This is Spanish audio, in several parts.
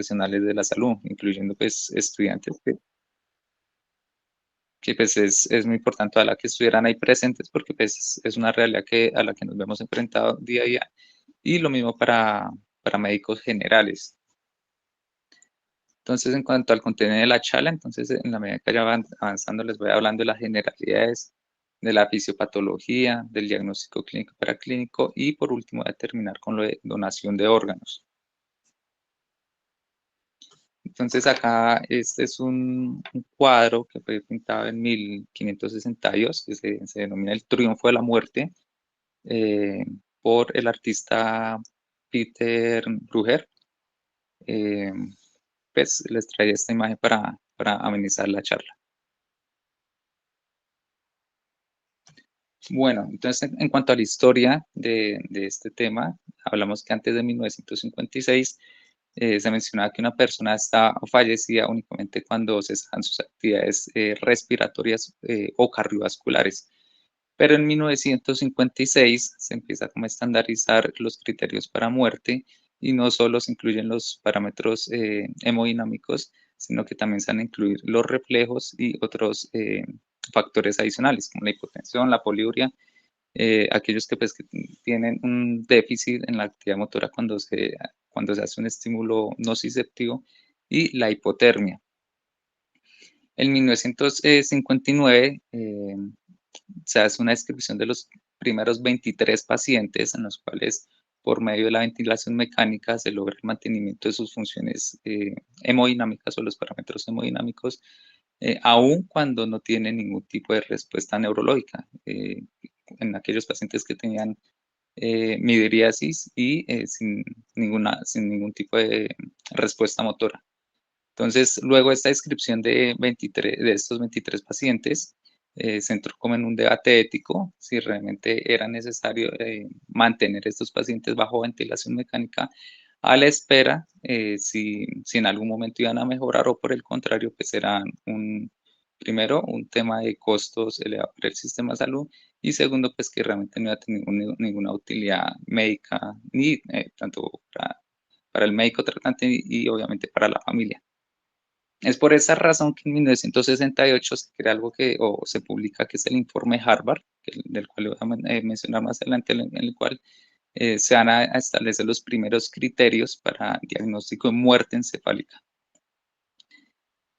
profesionales de la salud, incluyendo pues estudiantes que pues es muy importante a la que estuvieran ahí presentes porque pues es una realidad a la que nos vemos enfrentados día a día y lo mismo para médicos generales. Entonces, en cuanto al contenido de la charla, entonces en la medida que ya van avanzando les voy hablando de las generalidades, de la fisiopatología, del diagnóstico clínico y paraclínico y por último voy a terminar con lo de donación de órganos. Entonces acá este es un cuadro que fue pintado en 1562, que se denomina El Triunfo de la Muerte, eh, por el artista Peter Brugger. Eh, pues les traía esta imagen para amenizar la charla. Bueno, entonces en cuanto a la historia de este tema, hablamos que antes de 1956 se mencionaba que una persona estaba fallecida únicamente cuando cesaban sus actividades respiratorias o cardiovasculares. Pero en 1956 se empieza como a estandarizar los criterios para muerte y no solo se incluyen los parámetros hemodinámicos, sino que también se van a incluir los reflejos y otros factores adicionales, como la hipotensión, la poliuria, aquellos que, pues, que tienen un déficit en la actividad motora cuando se hace un estímulo nociceptivo y la hipotermia. En 1959 se hace una descripción de los primeros 23 pacientes en los cuales por medio de la ventilación mecánica se logra el mantenimiento de sus funciones hemodinámicas o los parámetros hemodinámicos, aun cuando no tienen ningún tipo de respuesta neurológica. En aquellos pacientes que tenían midriasis y sin ningún tipo de respuesta motora. Entonces, luego esta descripción de estos 23 pacientes se entró como en un debate ético si realmente era necesario mantener estos pacientes bajo ventilación mecánica a la espera si en algún momento iban a mejorar o por el contrario, pues era primero, un tema de costos elevado para el sistema de salud y segundo, pues que realmente no iba a tener ninguna utilidad médica ni tanto para el médico tratante y obviamente para la familia. Es por esa razón que en 1968 se crea algo o se publica que es el informe Harvard, del cual voy a mencionar más adelante, en el cual se van a establecer los primeros criterios para diagnóstico de muerte encefálica.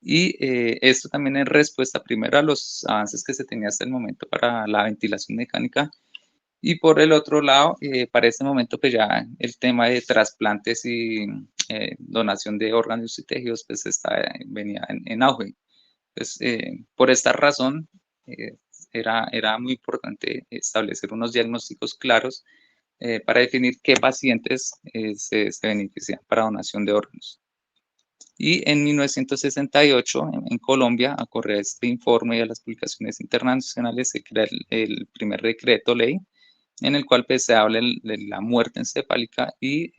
Y esto también en respuesta primero a los avances que se tenía hasta el momento para la ventilación mecánica y por el otro lado, para este momento, pues ya el tema de trasplantes y donación de órganos y tejidos, pues venía en auge. Pues, por esta razón, eh, era muy importante establecer unos diagnósticos claros para definir qué pacientes se benefician para donación de órganos. Y en 1968, en Colombia, a correr este informe y a las publicaciones internacionales, se crea el primer decreto ley en el cual pues, se habla de la muerte encefálica y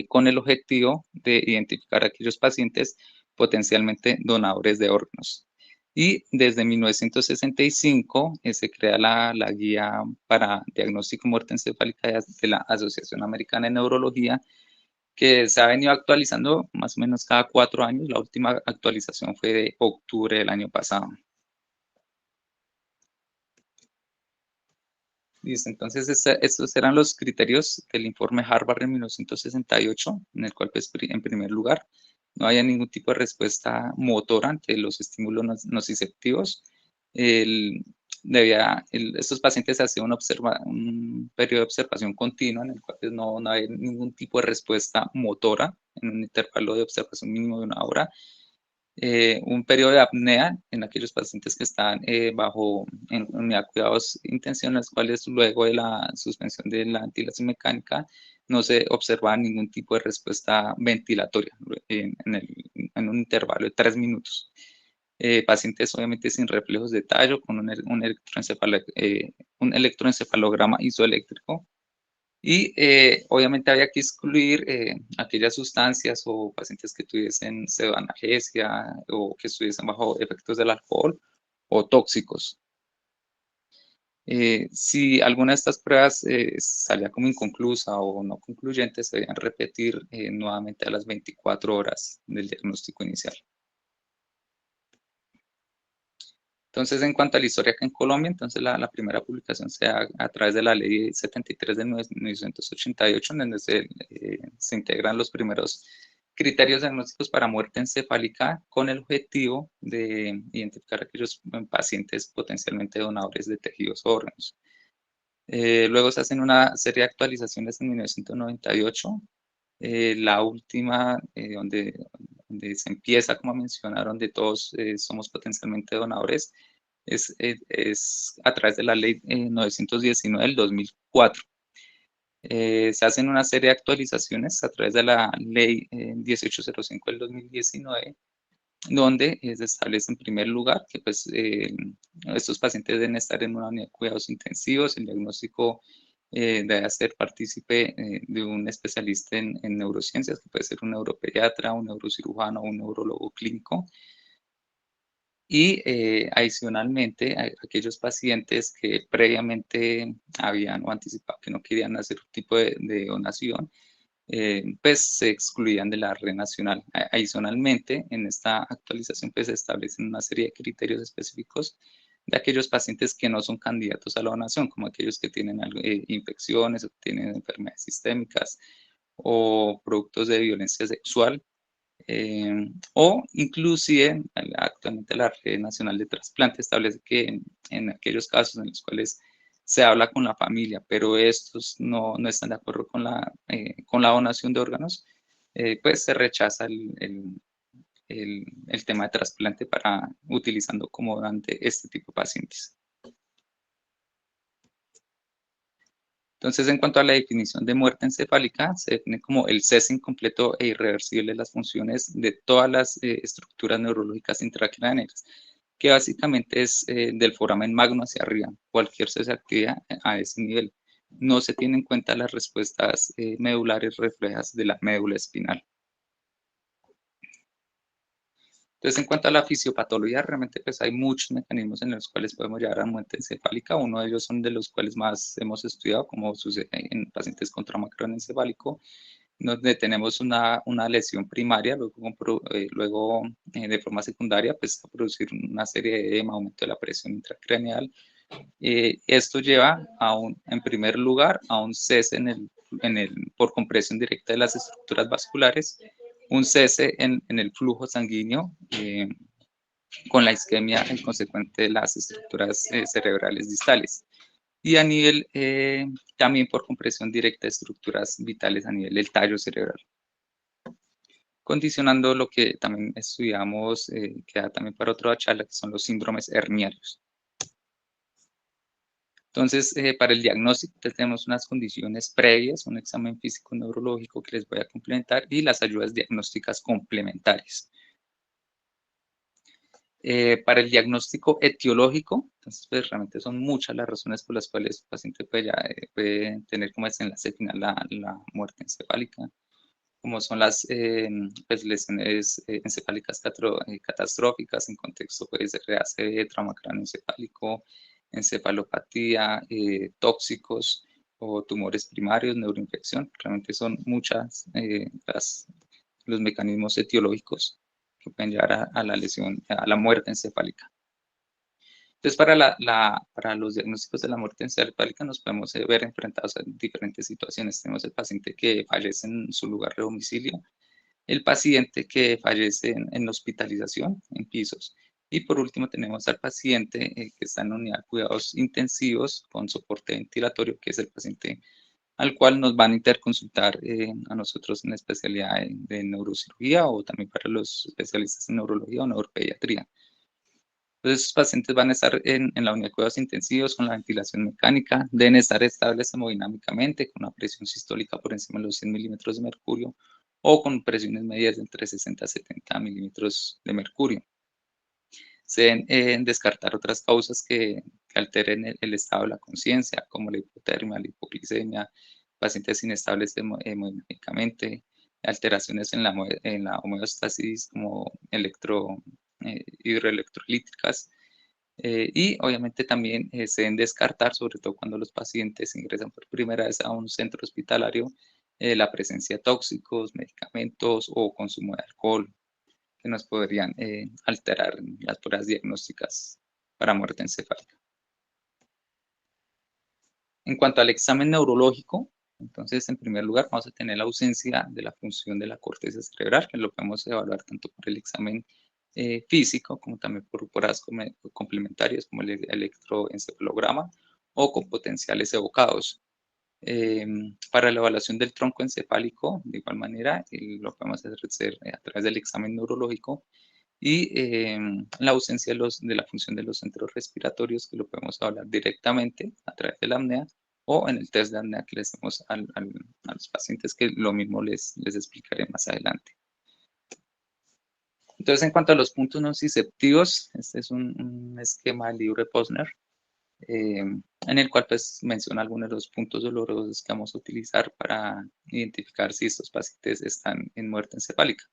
con el objetivo de identificar a aquellos pacientes potencialmente donadores de órganos. Y desde 1965 se crea la guía para diagnóstico de muerte encefálica de la Asociación Americana de Neurología, que se ha venido actualizando más o menos cada 4 años. La última actualización fue de octubre del año pasado. Listo, entonces estos eran los criterios del informe Harvard en 1968, en el cual, pues, en primer lugar, no había ningún tipo de respuesta motora ante los estímulos nociceptivos. El, estos pacientes hacían un periodo de observación continua en el cual pues, no había ningún tipo de respuesta motora en un intervalo de observación mínimo de 1 hora, un periodo de apnea en aquellos pacientes que están en unidad de cuidados intensivos, en los cuales luego de la suspensión de la ventilación mecánica no se observaba ningún tipo de respuesta ventilatoria en un intervalo de 3 minutos. Pacientes obviamente sin reflejos de tallo, con un electroencefalograma isoeléctrico, y obviamente había que excluir aquellas sustancias o pacientes que tuviesen pseudoanalgesia o que estuviesen bajo efectos del alcohol o tóxicos. Si alguna de estas pruebas salía como inconclusa o no concluyente, se debían repetir nuevamente a las 24 horas del diagnóstico inicial. Entonces, en cuanto a la historia acá en Colombia, entonces la primera publicación se da a través de la Ley 73 de 1988, en donde se integran los primeros criterios diagnósticos para muerte encefálica con el objetivo de identificar a aquellos pacientes potencialmente donadores de tejidos o órganos. Luego se hacen una serie de actualizaciones en 1998. La última, donde se empieza, como mencionaron, donde todos somos potencialmente donadores, es a través de la ley 919 del 2004. Se hacen una serie de actualizaciones a través de la ley 1805 del 2019, donde se establece en primer lugar que pues, estos pacientes deben estar en una unidad de cuidados intensivos. El diagnóstico debe ser partícipe de un especialista en neurociencias, que puede ser un neuropediatra, un neurocirujano o un neurólogo clínico. Y adicionalmente, aquellos pacientes que previamente habían o anticipado que no querían hacer un tipo de donación, pues se excluían de la red nacional. Adicionalmente, en esta actualización pues se establecen una serie de criterios específicos de aquellos pacientes que no son candidatos a la donación, como aquellos que tienen infecciones o tienen enfermedades sistémicas o productos de violencia sexual, o inclusive actualmente la Red Nacional de Trasplante establece que en aquellos casos en los cuales se habla con la familia, pero estos no están de acuerdo con la donación de órganos, pues se rechaza el tema de trasplante para utilizando como donante este tipo de pacientes. Entonces, en cuanto a la definición de muerte encefálica, se define como el cese incompleto e irreversible de las funciones de todas las estructuras neurológicas intracraneales, que básicamente es del foramen magno hacia arriba, cualquier cese de actividad a ese nivel. No se tienen en cuenta las respuestas medulares reflejas de la médula espinal. Entonces, en cuanto a la fisiopatología, realmente pues hay muchos mecanismos en los cuales podemos llegar a muerte encefálica. Uno de ellos son de los cuales más hemos estudiado, como sucede en pacientes con trauma craneoencefálico, donde tenemos una lesión primaria, luego de forma secundaria, pues a producir una serie de edema, aumento de la presión intracraneal. Esto lleva en primer lugar a un cese por compresión directa de las estructuras vasculares, un cese en el flujo sanguíneo con la isquemia en consecuente de las estructuras cerebrales distales. Y a nivel también por compresión directa de estructuras vitales a nivel del tallo cerebral. Condicionando lo que también estudiamos, que da también para otra charla, que son los síndromes herniarios. Entonces, para el diagnóstico tenemos unas condiciones previas, un examen físico neurológico que les voy a complementar y las ayudas diagnósticas complementarias. Para el diagnóstico etiológico, entonces pues realmente son muchas las razones por las cuales el paciente puede tener como desenlace final la muerte encefálica, como son las pues, lesiones encefálicas catastróficas en contexto puede ser de ACV, trauma craneoencefálico, encefalopatía, tóxicos o tumores primarios, neuroinfección. Realmente son muchas los mecanismos etiológicos que pueden llevar a la lesión, a la muerte encefálica. Entonces, para los diagnósticos de la muerte encefálica nos podemos ver enfrentados a diferentes situaciones. Tenemos el paciente que fallece en su lugar de domicilio, el paciente que fallece en hospitalización, en pisos, y por último tenemos al paciente que está en unidad de cuidados intensivos con soporte ventilatorio, que es el paciente al cual nos van a interconsultar a nosotros en la especialidad de neurocirugía o también para los especialistas en neurología o neuropediatría. Entonces, esos pacientes van a estar en la unidad de cuidados intensivos con la ventilación mecánica, deben estar estables hemodinámicamente, con una presión sistólica por encima de los 100 milímetros de mercurio o con presiones medias de entre 60 a 70 milímetros de mercurio. Se deben descartar otras causas que alteren el estado de la conciencia, como la hipotermia, la hipoglicemia, pacientes inestables hemodinámicamente, alteraciones en la homeostasis como hidroelectrolíticas, Y obviamente también se deben descartar, sobre todo cuando los pacientes ingresan por primera vez a un centro hospitalario, la presencia de tóxicos, medicamentos o consumo de alcohol que nos podrían alterar las pruebas diagnósticas para muerte encefálica. En cuanto al examen neurológico, entonces, en primer lugar, vamos a tener la ausencia de la función de la corteza cerebral, que lo podemos evaluar tanto por el examen físico como también por pruebas complementarias como el electroencefalograma o con potenciales evocados. Para la evaluación del tronco encefálico, de igual manera, lo podemos hacer a través del examen neurológico y la ausencia de la función de los centros respiratorios, que lo podemos hablar directamente a través de la apnea o en el test de apnea que le hacemos a los pacientes, que lo mismo les explicaré más adelante. Entonces, en cuanto a los puntos nociceptivos, este es un esquema del libro de Posner, en el cual pues menciona algunos de los puntos dolorosos que vamos a utilizar para identificar si estos pacientes están en muerte encefálica.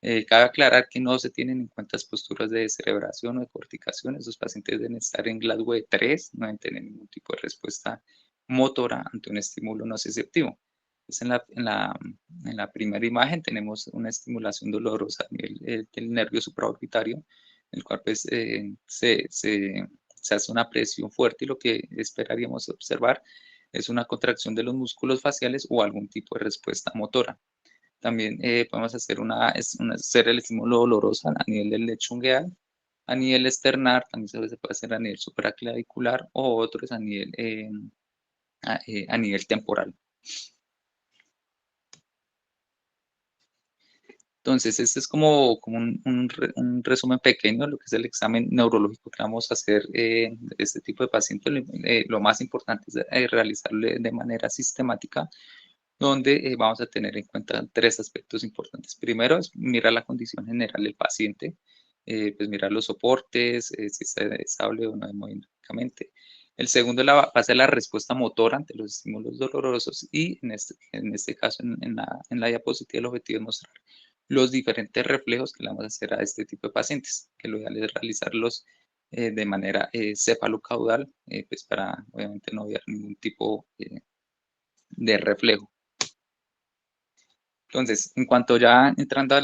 Cabe aclarar que no se tienen en cuenta las posturas de descerebración o de corticación. Esos pacientes deben estar en Glasgow 3, no deben tener ningún tipo de respuesta motora ante un estímulo nociceptivo. Pues en la primera imagen tenemos una estimulación dolorosa a nivel del nervio supraorbitario, en el cual pues, se hace una presión fuerte y lo que esperaríamos observar es una contracción de los músculos faciales o algún tipo de respuesta motora. También podemos hacer el estímulo doloroso a nivel del lecho ungueal, a nivel externar, también se puede hacer a nivel supraclavicular o otros a nivel temporal. Entonces, este es como un resumen pequeño de lo que es el examen neurológico que vamos a hacer de este tipo de pacientes. Lo más importante es realizarlo de manera sistemática, donde vamos a tener en cuenta tres aspectos importantes. Primero es mirar la condición general del paciente, pues mirar los soportes, si está estable o no hemodinámicamente. El segundo va a ser la respuesta motora ante los estímulos dolorosos y en este caso, en la diapositiva, el objetivo es mostrar los diferentes reflejos que le vamos a hacer a este tipo de pacientes, que lo ideal es realizarlos de manera cefalocaudal, pues para obviamente no haber ningún tipo de reflejo. Entonces, en cuanto ya entrando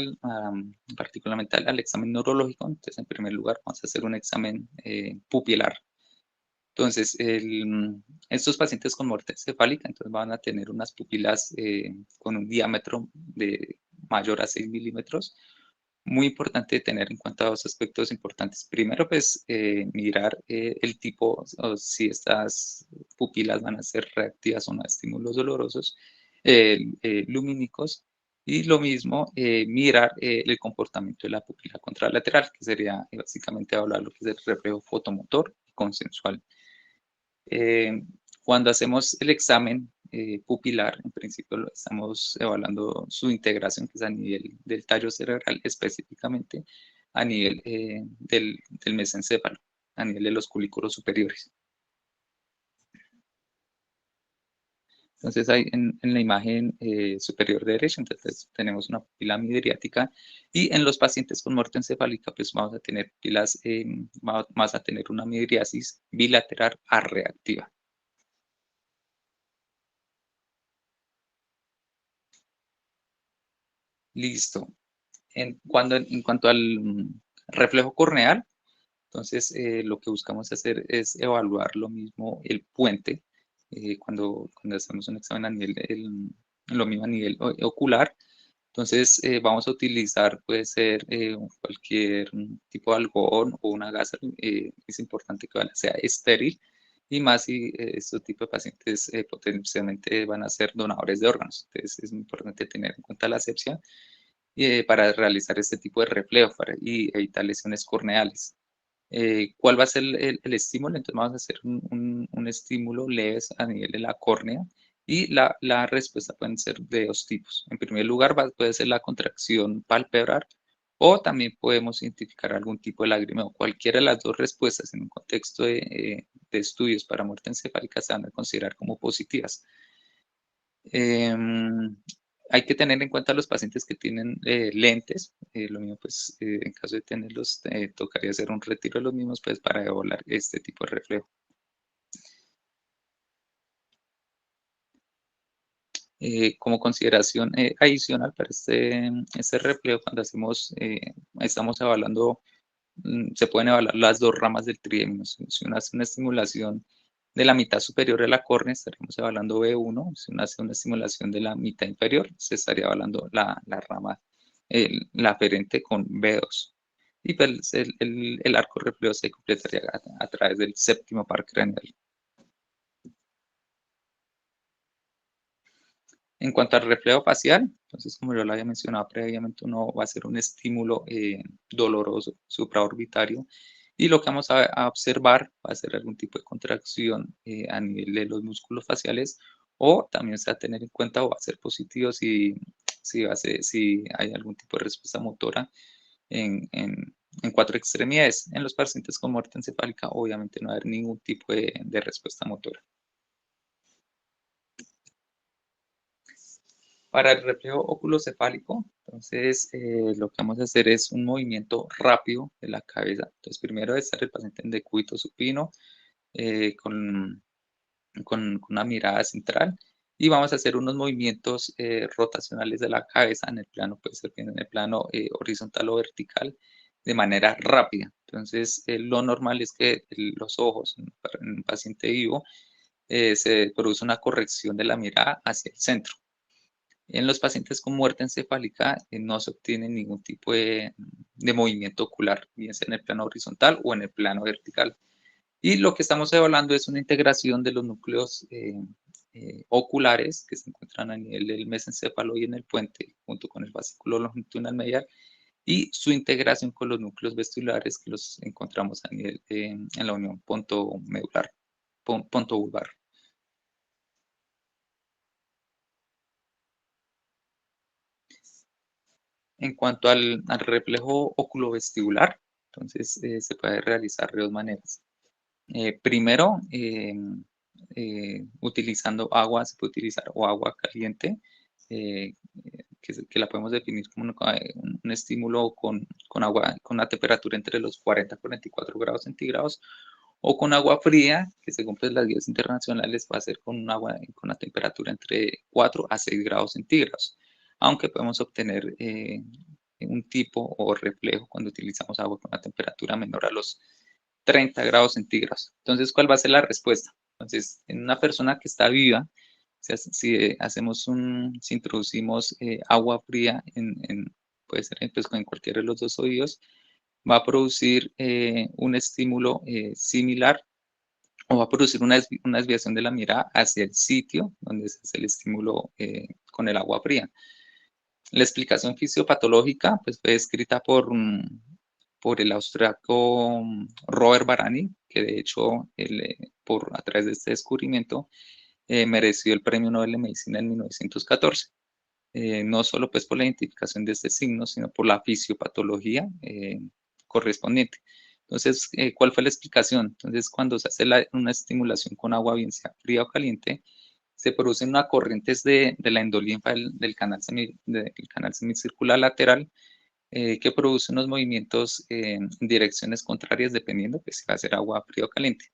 particularmente al examen neurológico, entonces en primer lugar vamos a hacer un examen pupilar. Entonces, estos pacientes con muerte encefálica entonces van a tener unas pupilas con un diámetro de mayor a 6 milímetros. Muy importante tener en cuenta dos aspectos importantes. Primero, pues mirar el tipo, o si estas pupilas van a ser reactivas o no a estímulos dolorosos, lumínicos, y lo mismo, mirar el comportamiento de la pupila contralateral, que sería básicamente hablar lo que es el reflejo fotomotor y consensual. Eh, Cuando hacemos el examen pupilar, en principio lo estamos evaluando su integración, que es a nivel del tallo cerebral, específicamente a nivel del mesencéfalo, a nivel de los culículos superiores. Entonces, ahí en la imagen superior derecha, entonces tenemos una pupila midriática, y en los pacientes con muerte encefálica, pues vamos a tener pupilas, vamos a tener una midriasis bilateral arreactiva. Listo. En cuanto al reflejo corneal, entonces lo que buscamos hacer es evaluar lo mismo el puente cuando hacemos un examen a nivel, lo mismo a nivel ocular. Entonces vamos a utilizar, puede ser cualquier tipo de algodón o una gasa. Es importante que sea estéril y más si estos tipos de pacientes potencialmente van a ser donadores de órganos. Entonces es muy importante tener en cuenta la asepsia para realizar este tipo de reflejo y evitar lesiones corneales. ¿Cuál va a ser el estímulo? Entonces vamos a hacer un estímulo leve a nivel de la córnea y la respuesta pueden ser de dos tipos. En primer lugar, puede ser la contracción palpebral o también podemos identificar algún tipo de lagrimeo. Cualquiera de las dos respuestas en un contexto de estudios para muerte encefálica se van a considerar como positivas. Hay que tener en cuenta los pacientes que tienen lentes. Lo mismo, pues, en caso de tenerlos, tocaría hacer un retiro de los mismos, pues, para evaluar este tipo de reflejo. Como consideración adicional para este reflejo, cuando estamos evaluando, se pueden evaluar las dos ramas del trigemino. Si uno hace una estimulación de la mitad superior de la córnea, estaríamos evaluando B1. Si uno hace una estimulación de la mitad inferior, se estaría evaluando la rama, la aferente con B2. Y pues el arco reflejo se completaría a través del séptimo par craneal. En cuanto al reflejo facial, entonces, como yo lo había mencionado previamente, uno va a hacer un estímulo doloroso supraorbitario, y lo que vamos a observar va a ser algún tipo de contracción a nivel de los músculos faciales, o también se va a tener en cuenta, o va a ser positivo si hay algún tipo de respuesta motora en cuatro extremidades. En los pacientes con muerte encefálica, obviamente no va a haber ningún tipo de respuesta motora. Para el reflejo oculocefálico, entonces, lo que vamos a hacer es un movimiento rápido de la cabeza. Entonces, primero debe estar el paciente en decúbito supino, con una mirada central, y vamos a hacer unos movimientos rotacionales de la cabeza en el plano, puede ser bien en el plano horizontal o vertical, de manera rápida. Entonces, lo normal es que los ojos en un paciente vivo, se produce una corrección de la mirada hacia el centro. En los pacientes con muerte encefálica no se obtiene ningún tipo de movimiento ocular, bien sea en el plano horizontal o en el plano vertical. Y lo que estamos evaluando es una integración de los núcleos oculares que se encuentran a nivel del mesencéfalo y en el puente, junto con el fascículo longitudinal medial, y su integración con los núcleos vestibulares que los encontramos a nivel en la unión ponto medular, ponto vulvar. En cuanto al reflejo oculovestibular, entonces se puede realizar de dos maneras. Primero, utilizando agua, se puede utilizar o agua caliente, que la podemos definir como un estímulo con agua con una temperatura entre los 40 y 44 grados centígrados, o con agua fría, que según pues, las guías internacionales va a ser con un agua con una temperatura entre 4 a 6 grados centígrados, aunque podemos obtener un tipo o reflejo cuando utilizamos agua con una temperatura menor a los 30 grados centígrados. Entonces, ¿cuál va a ser la respuesta? Entonces, en una persona que está viva, si introducimos agua fría puede ser pues, en cualquiera de los dos oídos, va a producir un estímulo similar, o va a producir una desviación de la mirada hacia el sitio donde se hace el estímulo con el agua fría. La explicación fisiopatológica pues, fue escrita por el austriaco Robert Barani, que de hecho a través de este descubrimiento mereció el Premio Nobel de Medicina en 1914. No solo pues por la identificación de este signo, sino por la fisiopatología correspondiente. Entonces, ¿cuál fue la explicación? Entonces, cuando se hace una estimulación con agua, bien sea fría o caliente, se producen unas corrientes de la endolinfa del canal semicircular lateral, que produce unos movimientos en direcciones contrarias dependiendo que si va a ser agua fría o caliente.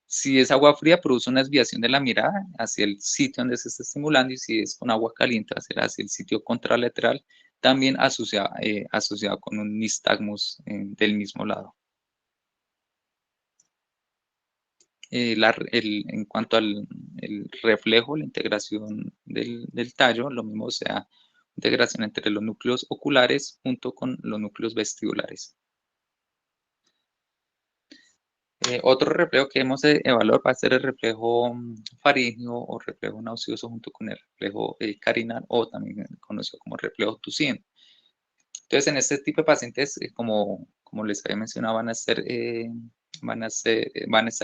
Si es agua fría, produce una desviación de la mirada hacia el sitio donde se está estimulando, y si es con agua caliente, va a ser hacia el sitio contralateral, también asociado con un nistagmus del mismo lado. En cuanto al el reflejo, la integración del tallo, lo mismo, o sea, integración entre los núcleos oculares junto con los núcleos vestibulares. Otro reflejo que hemos de evaluar va a ser el reflejo faríngeo o reflejo nauseoso junto con el reflejo carinal, o también conocido como reflejo tusiendo. Entonces, en este tipo de pacientes, como les había mencionado, van a estar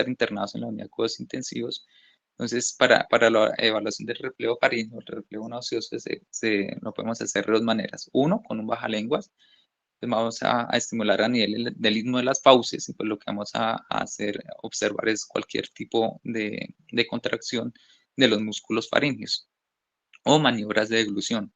internados en la unidad de cuidados intensivos. Entonces, para la evaluación del reflejo faríngeo, el reflejo nauseoso, lo podemos hacer de dos maneras. Uno, con un bajalenguas. Pues vamos a estimular a nivel del istmo de las fauces, y pues lo que vamos a observar es cualquier tipo de contracción de los músculos faríngeos o maniobras de deglución.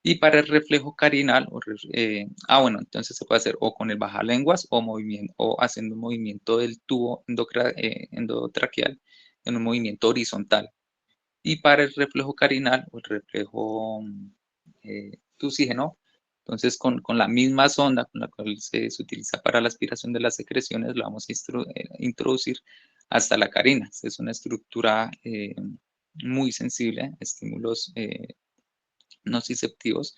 Y para el reflejo carinal, bueno, entonces se puede hacer o con el bajalenguas o haciendo un movimiento del tubo endotraqueal en un movimiento horizontal. Y para el reflejo carinal o el reflejo tusígeno, entonces con la misma sonda con la cual se utiliza para la aspiración de las secreciones, lo vamos a introducir hasta la carina. Es una estructura muy sensible a estímulos nociceptivos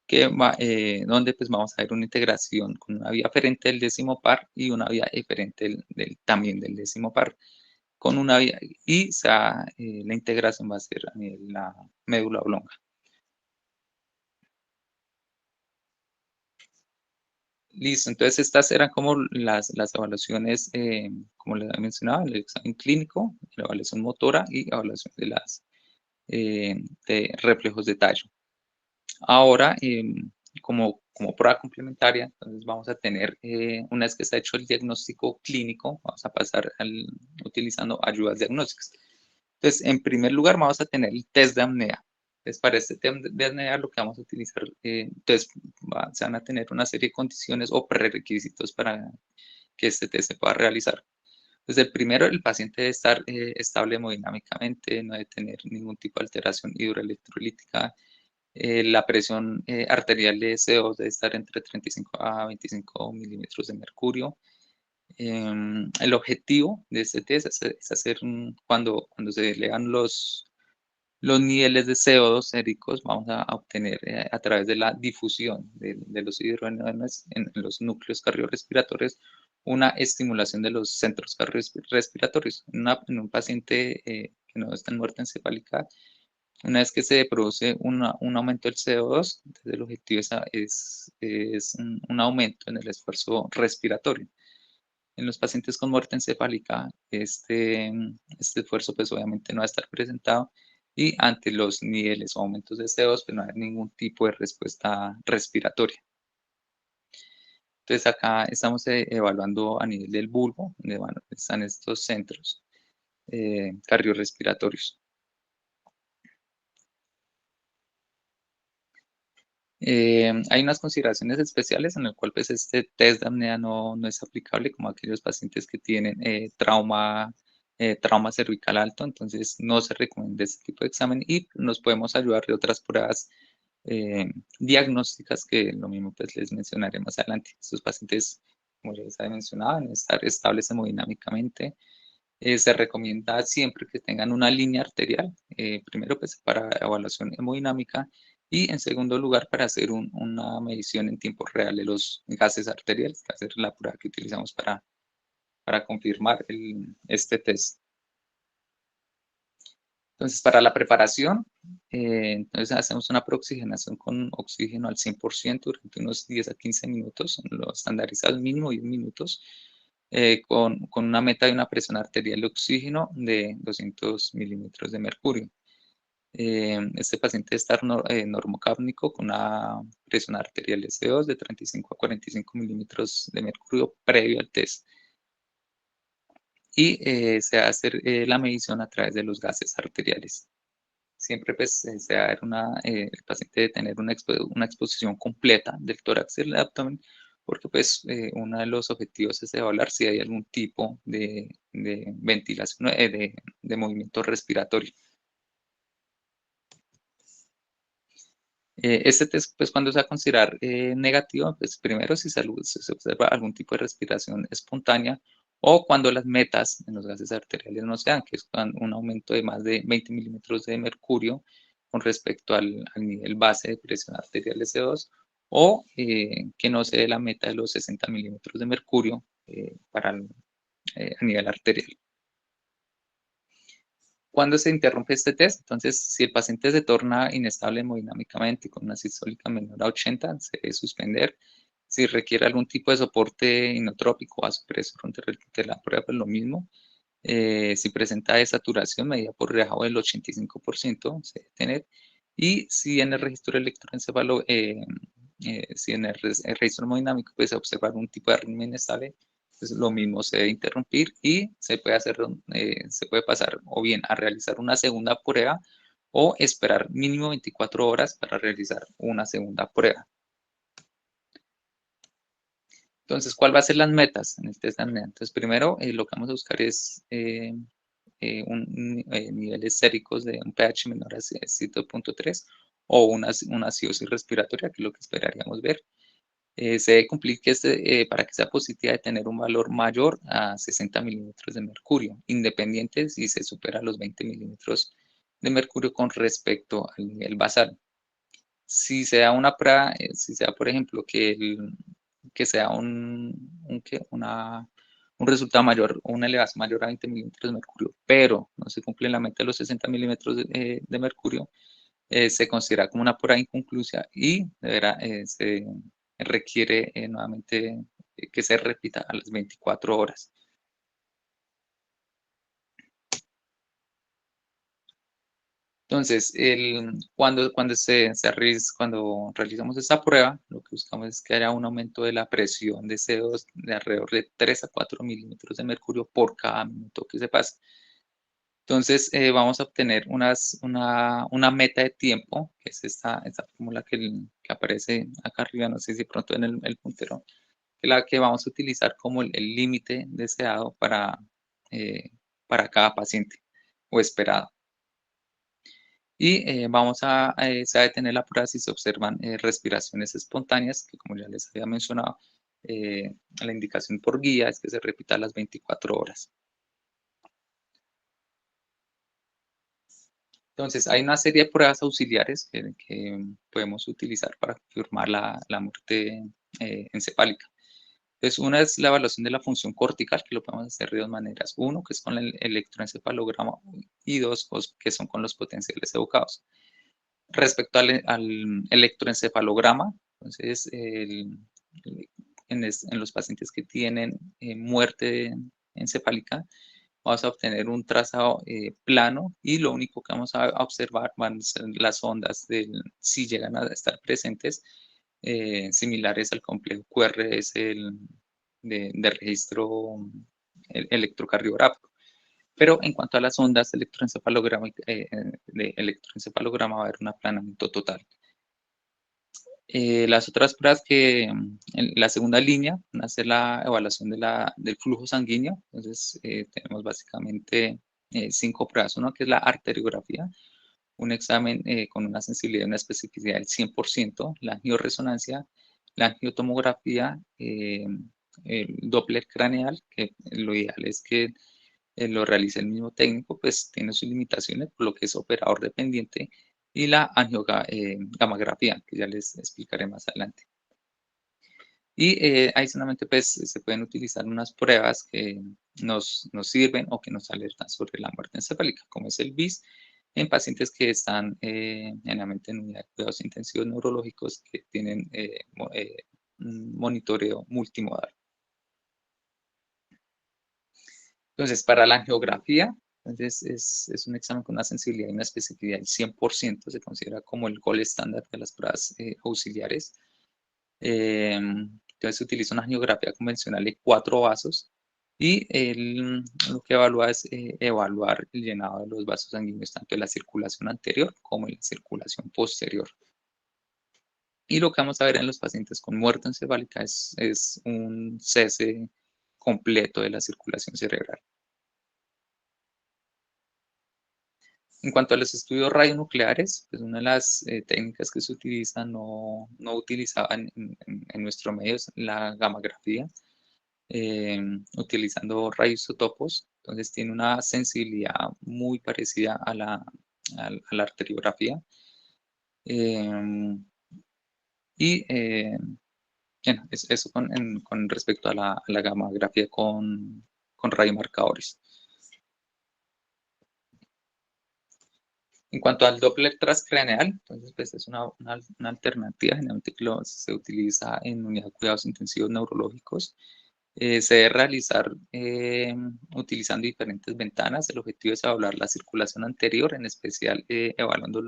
donde pues vamos a ver una integración con una vía aferente del décimo par y una vía eferente también del décimo par con una vía y la integración va a ser a nivel la médula oblonga. Listo, entonces estas eran como las evaluaciones, como les había mencionado, el examen clínico, la evaluación motora y evaluación de reflejos de tallo. Ahora, como prueba complementaria, entonces vamos a tener, una vez que está hecho el diagnóstico clínico, vamos a pasar utilizando ayudas diagnósticas. Entonces, en primer lugar, vamos a tener el test de apnea. Entonces, para este test de apnea, lo que vamos a utilizar, entonces, se van a tener una serie de condiciones o prerequisitos para que este test se pueda realizar. Entonces, el primero, el paciente debe estar estable hemodinámicamente, no debe tener ningún tipo de alteración hidroelectrolítica, la presión arterial de CO2 debe estar entre 35 a 25 milímetros de mercurio. El objetivo de este test es hacer cuando se elevan los niveles de CO2 séricos, vamos a obtener a través de la difusión de los hidrogenones en los núcleos cardiorrespiratorios una estimulación de los centros cardiorrespiratorios. En un paciente que no está en muerte encefálica, una vez que se produce un aumento del CO2, entonces el objetivo es un aumento en el esfuerzo respiratorio. En los pacientes con muerte encefálica, este esfuerzo pues obviamente no va a estar presentado y ante los niveles o aumentos de CO2 pues no hay ningún tipo de respuesta respiratoria. Entonces acá estamos evaluando a nivel del bulbo, donde están estos centros cardiorrespiratorios. Hay unas consideraciones especiales en el cual pues este test de apnea no es aplicable como aquellos pacientes que tienen trauma cervical alto, entonces no se recomienda este tipo de examen y nos podemos ayudar de otras pruebas eh, diagnósticas que lo mismo pues les mencionaré más adelante. Estos pacientes, como ya les había mencionado, deben estar estables hemodinámicamente. Se recomienda siempre que tengan una línea arterial, primero pues para evaluación hemodinámica y en segundo lugar para hacer una medición en tiempo real de los gases arteriales, que va a ser la prueba que utilizamos para confirmar este test. Entonces, para la preparación, entonces hacemos una preoxigenación con oxígeno al 100% durante unos 10 a 15 minutos, lo estandarizado mínimo 10 minutos, con una meta de una presión arterial de oxígeno de 200 milímetros de mercurio. Este paciente debe estar normocápnico con una presión arterial de CO2 de 35 a 45 milímetros de mercurio previo al test. Y se va a hacer la medición a través de los gases arteriales. Siempre pues el paciente debe tener una exposición completa del tórax y el abdomen, porque pues uno de los objetivos es evaluar si hay algún tipo de ventilación, de movimiento respiratorio. Este test, pues cuando se va a considerar negativo, pues primero si se observa algún tipo de respiración espontánea o cuando las metas en los gases arteriales no se dan, que es un aumento de más de 20 milímetros de mercurio con respecto al nivel base de presión arterial de CO2 o que no se dé la meta de los 60 milímetros de mercurio a nivel arterial. ¿Cuándo se interrumpe este test? Entonces, si el paciente se torna inestable hemodinámicamente con una sistólica menor a 80, se debe suspender. Si requiere algún tipo de soporte inotrópico o vasopresor durante la prueba, pues lo mismo. Si presenta desaturación medida por debajo del 85%, se debe tener. Y si en el registro electroencefalo, si en el registro hemodinámico pues, se observa algún tipo de arritmia inestable, pues lo mismo se debe interrumpir y se puede pasar o bien a realizar una segunda prueba o esperar mínimo 24 horas para realizar una segunda prueba. Entonces, ¿cuál va a ser las metas en el test de apnea? Entonces, primero, lo que vamos a buscar es niveles séricos de un pH menor a 7.3 o una acidosis respiratoria, que es lo que esperaríamos ver. Se debe cumplir que para que sea positiva de tener un valor mayor a 60 milímetros de mercurio, independiente si se supera los 20 milímetros de mercurio con respecto al nivel basal. Si se da una prueba, si se da, por ejemplo, que sea un resultado mayor o una elevación mayor a 20 milímetros de mercurio, pero no se cumple la meta de los 60 milímetros de mercurio, se considera como una prueba inconclusa y se requiere nuevamente que se repita a las 24 horas. Entonces, cuando realizamos esta prueba, lo que buscamos es que haya un aumento de la presión de CO2 de alrededor de 3 a 4 milímetros de mercurio por cada minuto que se pasa. Entonces, vamos a obtener una meta de tiempo, que es esta fórmula que aparece acá arriba, no sé si pronto en el puntero, que es la que vamos a utilizar como el límite deseado para cada paciente o esperado. Y se va a detener la prueba si se observan respiraciones espontáneas, que como ya les había mencionado, la indicación por guía es que se repita a las 24 horas. Entonces, hay una serie de pruebas auxiliares que podemos utilizar para confirmar la muerte encefálica. Entonces, una es la evaluación de la función cortical, que lo podemos hacer de dos maneras. Uno, que es con el electroencefalograma, y dos, que son con los potenciales evocados. Respecto al electroencefalograma, entonces, en los pacientes que tienen muerte encefálica, vamos a obtener un trazado plano y lo único que vamos a observar van a ser las ondas, si llegan a estar presentes, similares al complejo QRS de registro electrocardiográfico. Pero en cuanto a las ondas de electroencefalograma va a haber un aplanamiento total. Las otras pruebas en la segunda línea van a ser la evaluación del flujo sanguíneo. Entonces, tenemos básicamente 5 pruebas. Uno que es la arteriografía, un examen con una sensibilidad y una especificidad del 100%, la angioresonancia, la angiotomografía, el Doppler craneal, que lo ideal es que lo realice el mismo técnico, pues tiene sus limitaciones, por lo que es operador dependiente, y la angiogamografía, que ya les explicaré más adelante. Y adicionalmente, pues se pueden utilizar unas pruebas que nos sirven o que nos alertan sobre la muerte encefálica, como es el BIS, en pacientes que están generalmente en unidad de cuidados intensivos neurológicos que tienen un monitoreo multimodal. Entonces, para la angiografía, entonces es un examen con una sensibilidad y una especificidad del 100%, se considera como el gol estándar de las pruebas auxiliares. Entonces, se utiliza una angiografía convencional de 4 vasos y lo que evalúa es evaluar el llenado de los vasos sanguíneos tanto en la circulación anterior como en la circulación posterior. Y lo que vamos a ver en los pacientes con muerte encefálica es un cese completo de la circulación cerebral. En cuanto a los estudios radionucleares, pues una de las técnicas que se utilizan, no utilizaba en nuestro medio, es la gammagrafía, utilizando radioisótopos. Entonces tiene una sensibilidad muy parecida a la arteriografía. Y bueno, eso con respecto a la gammagrafía con radiomarcadores. En cuanto al Doppler transcraneal, entonces pues es una alternativa, generalmente que se utiliza en unidad de cuidados intensivos neurológicos. Se debe realizar utilizando diferentes ventanas. El objetivo es evaluar la circulación anterior, en especial evaluando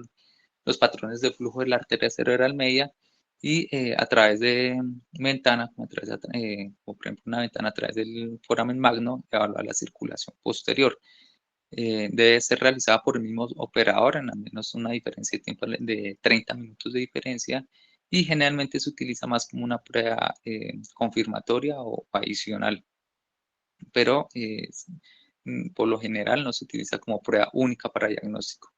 los patrones de flujo de la arteria cerebral media y a través de ventana, como por ejemplo una ventana a través del foramen magno, evaluar la circulación posterior. Debe ser realizada por el mismo operador en al menos una diferencia de tiempo de 30 minutos de diferencia y generalmente se utiliza más como una prueba confirmatoria o adicional, pero por lo general no se utiliza como prueba única para diagnóstico.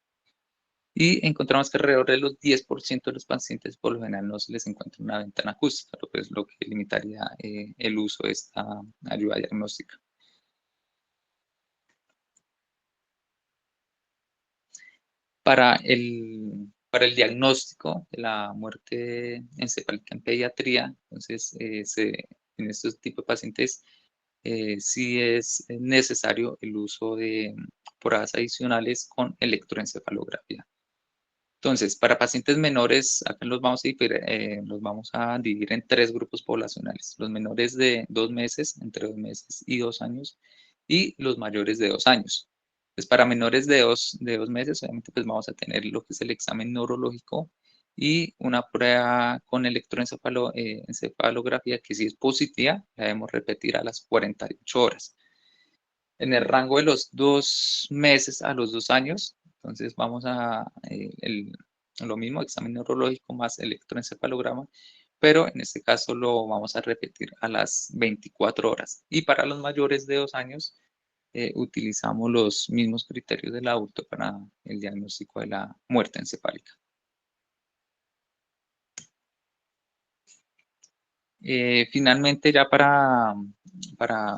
Y encontramos que alrededor de los 10% de los pacientes por lo general no se les encuentra una ventana acústica, lo que limitaría el uso de esta ayuda diagnóstica. Para el diagnóstico de la muerte encefálica en pediatría, entonces en estos tipos de pacientes sí es necesario el uso de pruebas adicionales con electroencefalografía. Entonces, para pacientes menores, acá los vamos a dividir en tres grupos poblacionales. Los menores de 2 meses, entre 2 meses y 2 años, y los mayores de 2 años. Pues para menores de dos meses, obviamente, pues vamos a tener lo que es el examen neurológico y una prueba con electroencefalografía que si es positiva, la debemos repetir a las 48 horas. En el rango de los 2 meses a los 2 años, entonces vamos a lo mismo, examen neurológico más electroencefalograma, pero en este caso lo vamos a repetir a las 24 horas. Y para los mayores de 2 años, utilizamos los mismos criterios del adulto para el diagnóstico de la muerte encefálica. Finalmente, ya para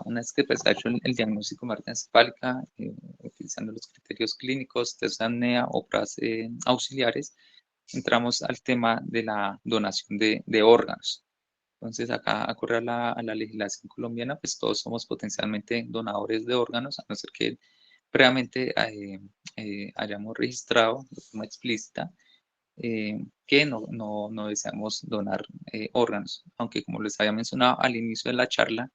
una vez que pues, ha hecho el diagnóstico de muerte encefálica, utilizando los criterios clínicos, test de apnea o pruebas auxiliares, entramos al tema de la donación de órganos. Entonces, acá acorde a la legislación colombiana, pues todos somos potencialmente donadores de órganos, a no ser que previamente hayamos registrado de forma explícita que no deseamos donar órganos. Aunque como les había mencionado al inicio de la charla,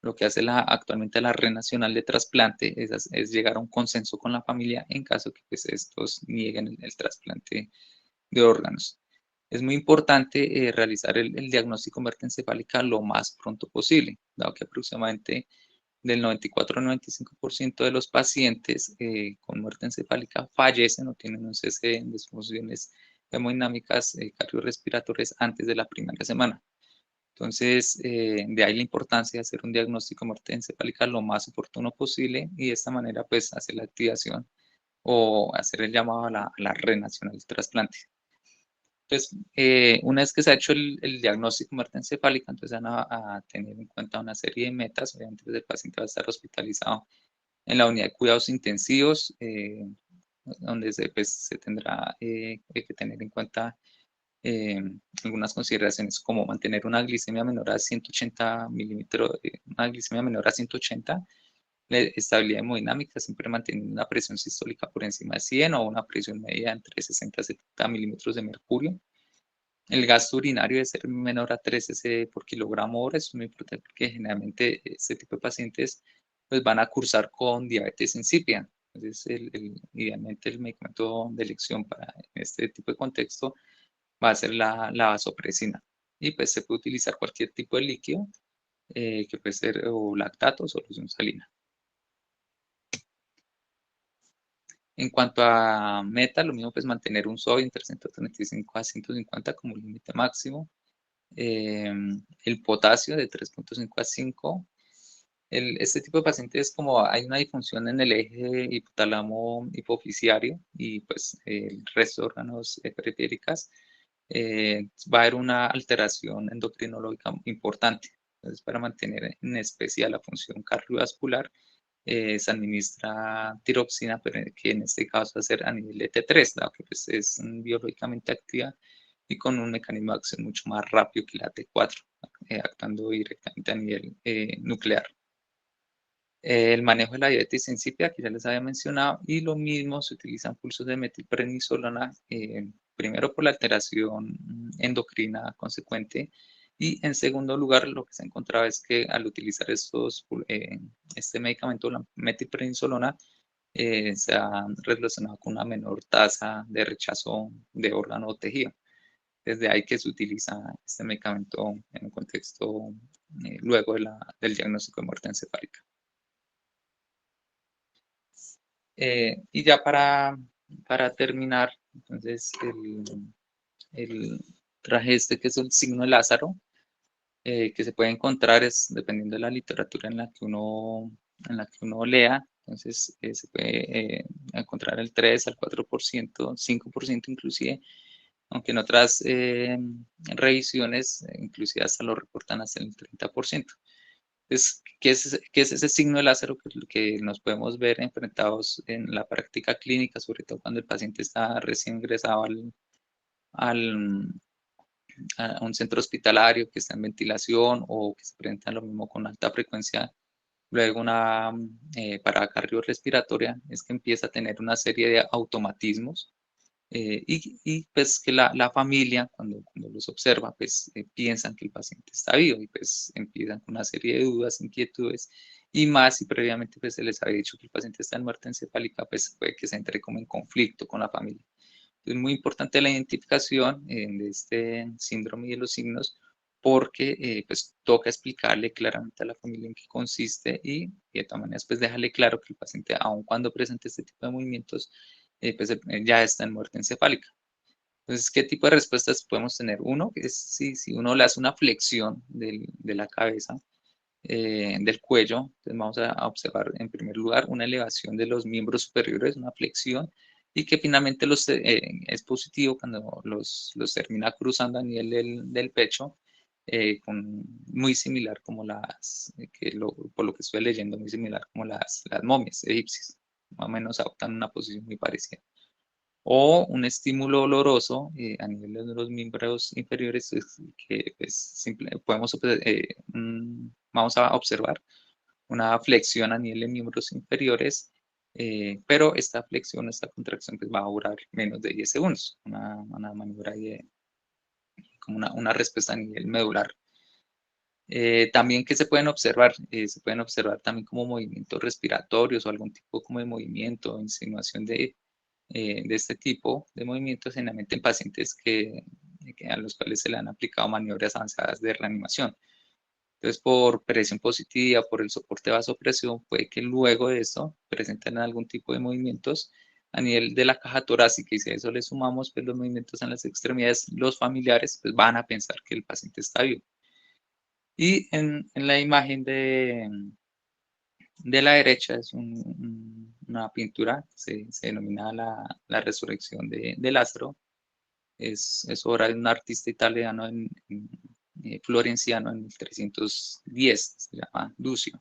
lo que hace actualmente la Red Nacional de Trasplante es llegar a un consenso con la familia en caso que pues, estos nieguen el trasplante de órganos. Es muy importante realizar el diagnóstico de muerte encefálica lo más pronto posible, dado que aproximadamente del 94 al 95% de los pacientes con muerte encefálica fallecen o tienen un cese en disfunciones hemodinámicas cardiorrespiratorias antes de la primera semana. Entonces, de ahí la importancia de hacer un diagnóstico de muerte encefálica lo más oportuno posible y de esta manera, pues, hacer la activación o hacer el llamado a la Red Nacional de Trasplante. Entonces, una vez que se ha hecho el diagnóstico de muerte encefálica, entonces van a tener en cuenta una serie de metas. Obviamente, pues, el paciente va a estar hospitalizado en la unidad de cuidados intensivos, donde se tendrá que tener en cuenta eh, algunas consideraciones como mantener una glicemia menor a 180 milímetros, una glicemia menor a 180, estabilidad hemodinámica, siempre manteniendo una presión sistólica por encima de 100 o una presión media entre 60 y 70 milímetros de mercurio. El gasto urinario debe ser menor a 3 cc por kilogramo hora. Eso es muy importante porque generalmente este tipo de pacientes pues, van a cursar con diabetes insípida. Entonces, idealmente el medicamento de elección para este tipo de contexto va a ser la vasopresina. Y pues se puede utilizar cualquier tipo de líquido, que puede ser o lactato o solución salina. En cuanto a meta, lo mismo pues mantener un sodio entre 135 a 150 como límite máximo. El potasio de 3.5 a 5. Este tipo de pacientes, como hay una disfunción en el eje hipotálamo hipoficiario y pues el resto de órganos periféricas, va a haber una alteración endocrinológica importante. Entonces, para mantener en especial la función cardiovascular, se administra tiroxina, pero que en este caso va a ser a nivel de T3, dado que pues, es biológicamente activa y con un mecanismo de acción mucho más rápido que la T4, actuando directamente a nivel nuclear. El manejo de la diabetes insípida, que ya les había mencionado, y lo mismo se utilizan pulsos de metilprednisolona, primero por la alteración endocrina consecuente, y en segundo lugar, lo que se ha encontrado es que al utilizar este medicamento, la metilprednisolona, se ha relacionado con una menor tasa de rechazo de órgano o tejido. Desde ahí que se utiliza este medicamento en un contexto luego del diagnóstico de muerte encefálica. Y ya para terminar, entonces el traje este que es el signo de Lázaro, que se puede encontrar es dependiendo de la literatura en la que uno lea, entonces se puede encontrar el 3 al 4%, 5% inclusive, aunque en otras revisiones inclusive hasta lo reportan hasta el 30%. Entonces, ¿qué es ese signo de Lázaro que nos podemos ver enfrentados en la práctica clínica, sobre todo cuando el paciente está recién ingresado al, a un centro hospitalario que está en ventilación o que se presenta lo mismo con alta frecuencia, luego una parada cardiorrespiratoria? Es que empieza a tener una serie de automatismos, y pues que la familia, cuando los observa, pues piensan que el paciente está vivo y pues empiezan con una serie de dudas, inquietudes, y más si previamente pues se les había dicho que el paciente está en muerte encefálica, pues puede que se entre como en conflicto con la familia. Es muy importante la identificación de este síndrome y de los signos, porque pues toca explicarle claramente a la familia en qué consiste, y de todas maneras pues dejarle claro que el paciente, aun cuando presente este tipo de movimientos, pues ya está en muerte encefálica. Entonces, ¿qué tipo de respuestas podemos tener? Uno, que es si uno le hace una flexión de la cabeza, del cuello, entonces vamos a observar en primer lugar una elevación de los miembros superiores, una flexión, y que finalmente es positivo cuando los termina cruzando a nivel del pecho, muy similar como por lo que estoy leyendo, muy similar como las momias egipcias, más o menos adoptan una posición muy parecida. O un estímulo doloroso a nivel de los miembros inferiores, que pues, vamos a observar una flexión a nivel de miembros inferiores, pero esta flexión, esta contracción pues, va a durar menos de 10 segundos, una maniobra ahí como una respuesta a nivel medular. También que se pueden observar, también como movimientos respiratorios o algún tipo como de movimiento, insinuación de este tipo de movimientos, generalmente en pacientes a los cuales se le han aplicado maniobras avanzadas de reanimación. Entonces, por presión positiva, por el soporte de vasopresión, puede que luego de esto presenten algún tipo de movimientos a nivel de la caja torácica, y si a eso le sumamos pues, los movimientos en las extremidades, los familiares pues, van a pensar que el paciente está vivo. Y en la imagen de la derecha es una pintura, se denomina la Resurrección de Lázaro. Es obra de un artista italiano florenciano en 1310, se llama Duccio.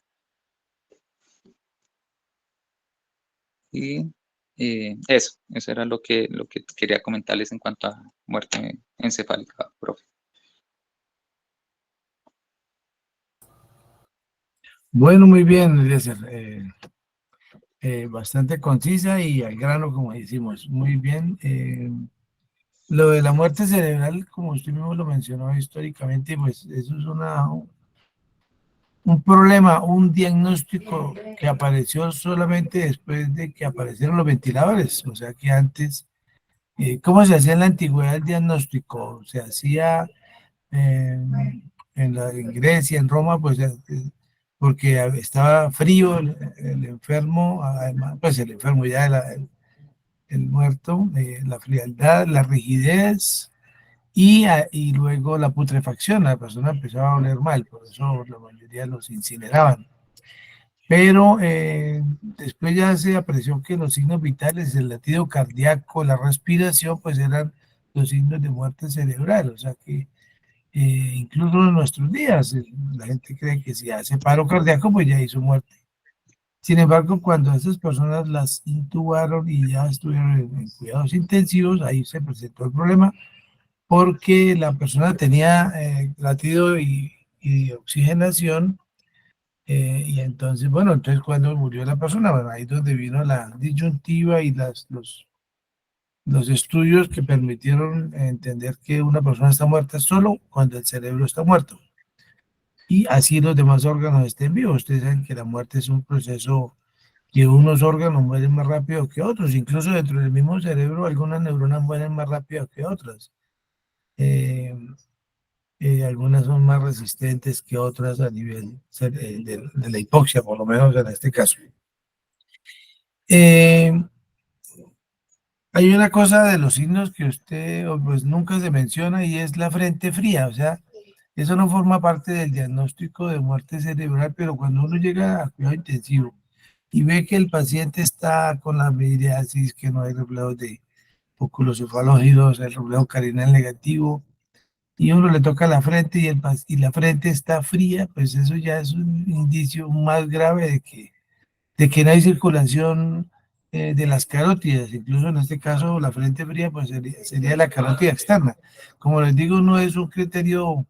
Y eso era lo que quería comentarles en cuanto a muerte encefálica, profe. Bueno, muy bien, Eliezer. Bastante concisa y al grano, como decimos. Muy bien. Lo de la muerte cerebral, como usted mismo lo mencionó históricamente, pues eso es un problema, un diagnóstico que apareció solamente después de que aparecieron los ventiladores. O sea que antes, ¿cómo se hacía en la antigüedad el diagnóstico? Se hacía en Grecia, en Roma, pues porque estaba frío el enfermo, además, pues el enfermo ya, el muerto, la frialdad, la rigidez y luego la putrefacción. La persona empezaba a oler mal, por eso la mayoría los incineraban. Pero después ya se apreció que los signos vitales, el latido cardíaco, la respiración, pues eran los signos de muerte cerebral. O sea que incluso en nuestros días, la gente cree que si hace paro cardíaco, pues ya hizo muerte. Sin embargo, cuando a esas personas las intubaron y ya estuvieron en cuidados intensivos, ahí se presentó el problema porque la persona tenía latido y oxigenación, y entonces, bueno, entonces cuando murió la persona, bueno, ahí es donde vino la disyuntiva y los estudios que permitieron entender que una persona está muerta solo cuando el cerebro está muerto. Y así los demás órganos estén vivos. Ustedes saben que la muerte es un proceso que unos órganos mueren más rápido que otros. Incluso dentro del mismo cerebro, algunas neuronas mueren más rápido que otras. Eh, algunas son más resistentes que otras a nivel de la hipoxia, por lo menos en este caso. Eh, Hay una cosa de los signos que usted pues nunca se menciona y es la frente fría, o sea, eso no forma parte del diagnóstico de muerte cerebral, pero cuando uno llega a cuidado intensivo y ve que el paciente está con la miriasis, que no hay reflejos de óculos cefalógidos, el reflejo carinal negativo, y uno le toca la frente y la frente está fría, pues eso ya es un indicio más grave de que no hay circulación de las carótidas. Incluso en este caso la frente fría pues sería la carótida externa. Como les digo, no es un criterio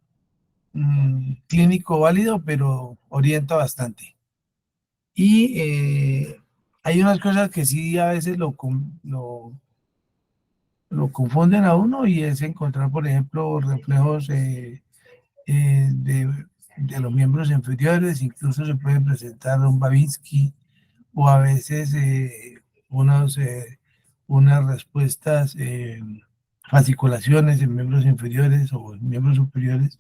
clínico válido, pero orienta bastante. Y hay unas cosas que sí a veces lo confunden a uno y es encontrar, por ejemplo, reflejos de los miembros inferiores, incluso se puede presentar un Babinski o a veces unos, unas respuestas, fasciculaciones en miembros inferiores o en miembros superiores,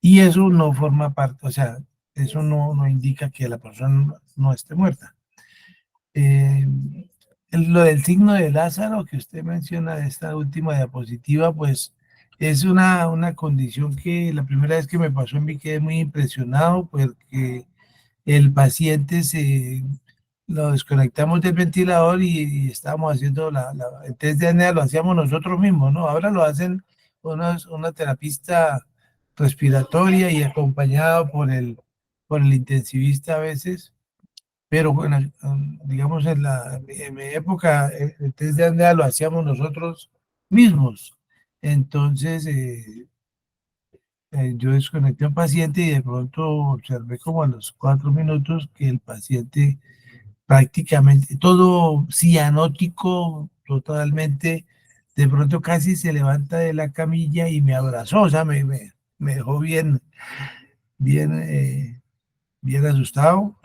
y eso no forma parte, o sea, eso no indica que la persona no esté muerta. Eh, lo del signo de Lázaro que usted menciona de esta última diapositiva, pues es una condición que la primera vez que me pasó me quedé muy impresionado porque el paciente lo desconectamos del ventilador y estábamos haciendo el test de apnea, lo hacíamos nosotros mismos, ¿no? Ahora lo hacen una terapista respiratoria y acompañado por el intensivista a veces, pero bueno, digamos en mi época el test de apnea lo hacíamos nosotros mismos. Entonces, yo desconecté a un paciente y de pronto observé como a los 4 minutos que el paciente prácticamente todo cianótico totalmente, de pronto casi se levanta de la camilla y me abrazó, o sea, me dejó bien, bien asustado.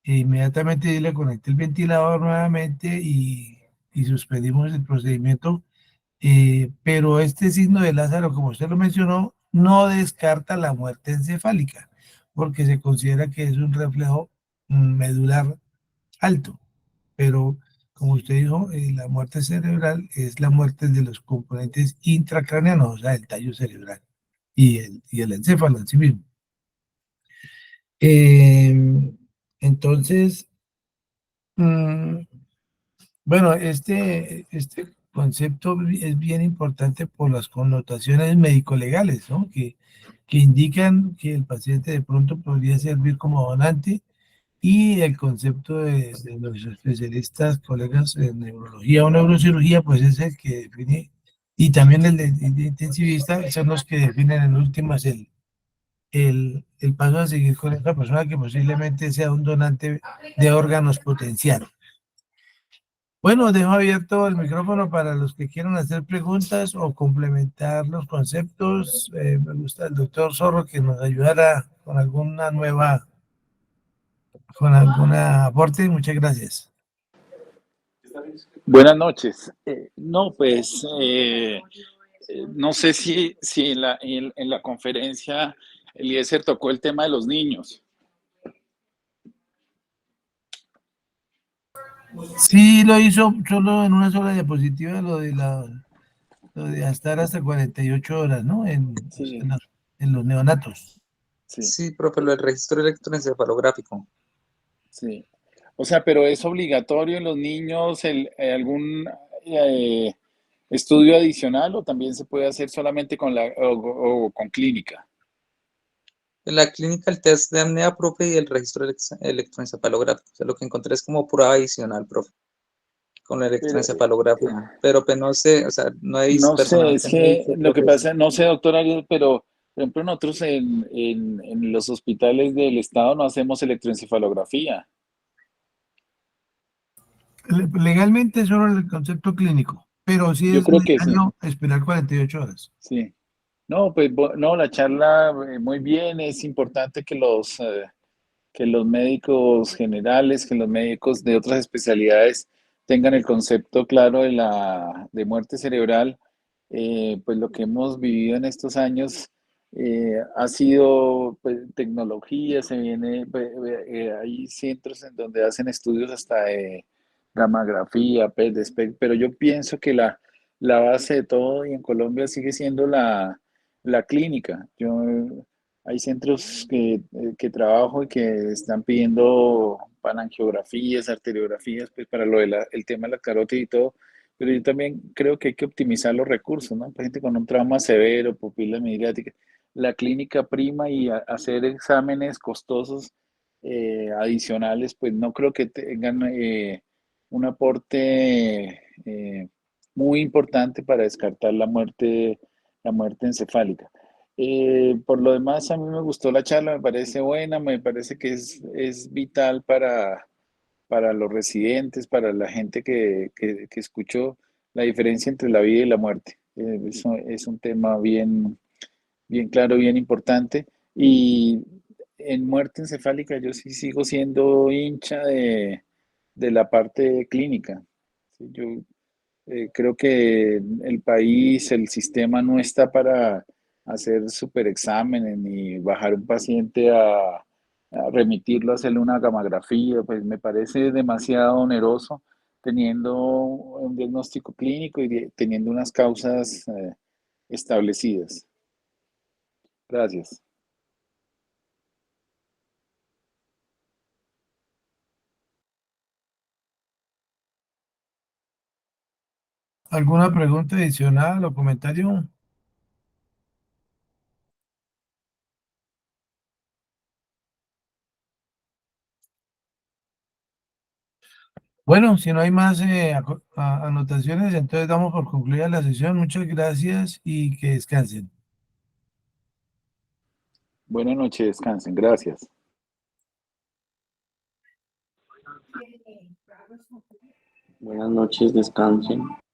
E inmediatamente le conecté el ventilador nuevamente y suspendimos el procedimiento, pero este signo de Lázaro, como usted lo mencionó, no descarta la muerte encefálica, porque se considera que es un reflejo medular alto, pero como usted dijo, la muerte cerebral es la muerte de los componentes intracraneanos, o sea, el tallo cerebral y el encéfalo en sí mismo. Entonces, mm, bueno, este concepto es bien importante por las connotaciones médico-legales, ¿no? Que indican que el paciente de pronto podría servir como donante y el concepto de los especialistas, colegas en neurología o neurocirugía, pues es el que define, y también el de intensivista, son los que definen en últimas el paso a seguir con esta persona que posiblemente sea un donante de órganos potencial. Bueno, dejo abierto el micrófono para los que quieran hacer preguntas o complementar los conceptos. Me gusta el doctor Zorro que nos ayudara con alguna aporte. Muchas gracias. Buenas noches. No, pues no sé si en la conferencia Eliezer tocó el tema de los niños. Sí, lo hizo solo en una sola diapositiva, lo de estar hasta 48 horas, ¿no? Sí, En los neonatos. sí, Sí, profe, lo del registro electroencefalográfico. sí. O sea, pero es obligatorio en los niños algún eh, estudio adicional o también se puede hacer solamente o con clínica. En la clínica, el test de apnea, profe, y el registro electroencefalográfico. O sea, lo que encontré es como prueba adicional, profe, con el Pero, electroencefalográfico. Pero pues no sé, o sea, no he visto, no sé, es personalmente no he que visto, lo que profe, eso. pasa, no sé, doctor Ariel, pero por ejemplo nosotros en los hospitales del estado no hacemos electroencefalografía. Legalmente solo el concepto clínico, pero sí Yo es creo que sí, necesario esperar 48 horas. sí. No, pues no, la charla muy bien, es importante que los médicos generales, que los médicos de otras especialidades tengan el concepto claro de muerte cerebral. Pues lo que hemos vivido en estos años ha sido pues, tecnología, se viene, hay centros en donde hacen estudios hasta gammagrafía, PET, SPECT, pero yo pienso que la base de todo y en Colombia sigue siendo la clínica. Hay centros que trabajo y que están pidiendo palangiografías, arteriografías, pues para el tema de la carótida y todo, pero yo también creo que hay que optimizar los recursos, ¿no? Para gente con un trauma severo, pupila mediática, la clínica prima y hacer exámenes costosos adicionales, pues no creo que tengan un aporte muy importante para descartar la muerte encefálica. Por lo demás, a mí me gustó la charla, me parece buena, me parece que es vital para los residentes, para la gente que escuchó la diferencia entre la vida y la muerte. Eso es un tema bien claro, bien importante. Y en muerte encefálica yo sí sigo siendo hincha de la parte clínica. Sí, yo creo que el país, el sistema no está para hacer super exámenes ni bajar un paciente a remitirlo a hacerle una gamografía, pues me parece demasiado oneroso teniendo un diagnóstico clínico y teniendo unas causas establecidas. Gracias. ¿Alguna pregunta adicional o comentario? Bueno, si no hay más anotaciones, entonces damos por concluida la sesión. Muchas gracias y que descansen. Buenas noches, descansen. Gracias. Buenas noches, descansen.